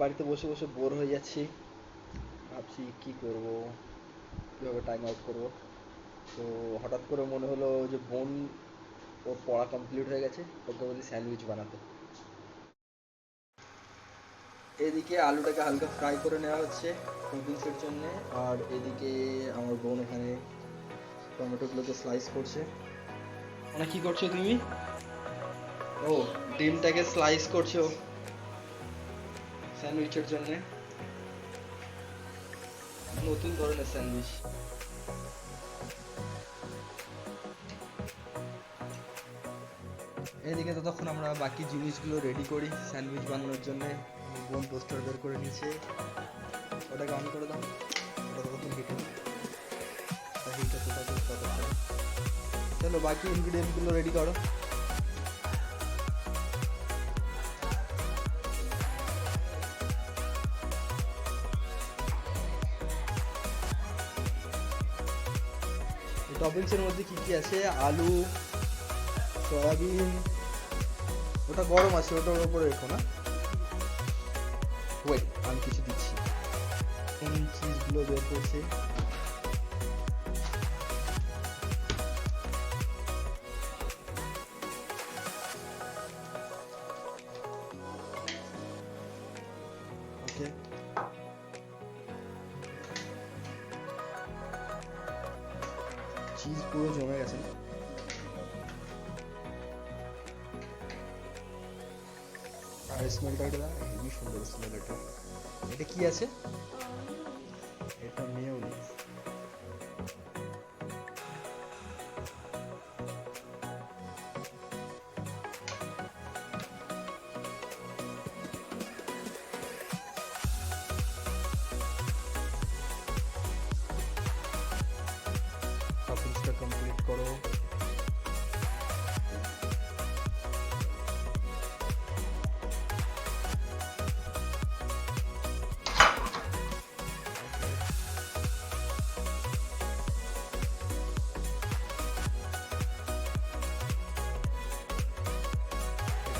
বাড়িতে বসে বসে বোর হয়ে যাচ্ছি, ভাবছি কি করব, কীভাবে টাইম আউট করব। তো হঠাৎ করে মনে হলো যে বোন, ওর পড়া কমপ্লিট হয়ে গেছে, ওকে বলি স্যান্ডউইচ বানাতে। এদিকে আলুটাকে হালকা ফ্রাই করে নেওয়া হচ্ছে নুডলসের জন্যে, আর এদিকে আমার বোন এখানে টমেটোগুলোকে স্লাইস করছে। মানে কি করছো তুমি? ও, ডিমটাকে স্লাইস করছো স্যান্ডউইচের জন্যে, নতুন ধরনের স্যান্ডউইচ। এদিকে ততক্ষণ আমরা বাকি জিনিসগুলো রেডি করি স্যান্ডউইচ বানানোর জন্যে। বোন টোস্টার বের করে নিয়েছে, ওটাকে অন করে দাও, ওটা ততক্ষণ হিটে দিই, হিট হতে থাকে ততক্ষণ। চলো বাকি ইনগ্রিডিয়েন্টগুলো রেডি করো। টপিংসের মধ্যে কি কি আছে? আলু, সয়াবিন, ওটা গরম আছে, ওটার উপরে রেখো না। ওয়েট, আমি কিছু দিচ্ছি। চিজগুলো বের করছি। ওকে, চিজ পুরো জমে গেছে। আর স্মেলটা হেভি সুন্দর স্মেল। এটা এটা কি আছে? এটা মেয়োনিজ। টপিংসটা কমপ্লিট করো।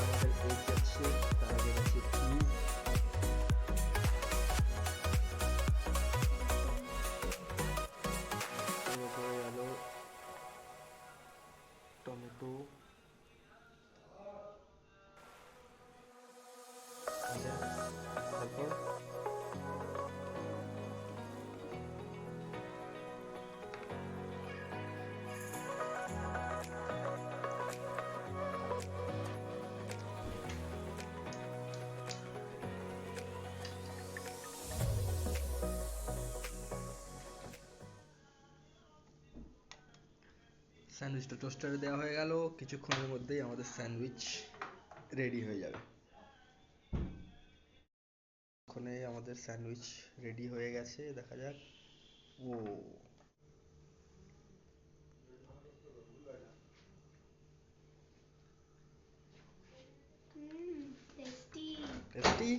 আমাদের এগ যাচ্ছে, তার আগে গেছে চিজ, তারপরে গেল টমেটো। আচ্ছা, তারপর স্যান্ডউইচটা টোস্টারে দেওয়া হয়ে গেল। কিছুক্ষণের মধ্যেই আমাদের স্যান্ডউইচ রেডি হয়ে যাবে। এক্ষণে আমাদের স্যান্ডউইচ রেডি হয়ে গেছে, দেখা যাক। ও, টেস্টি। টেস্টি।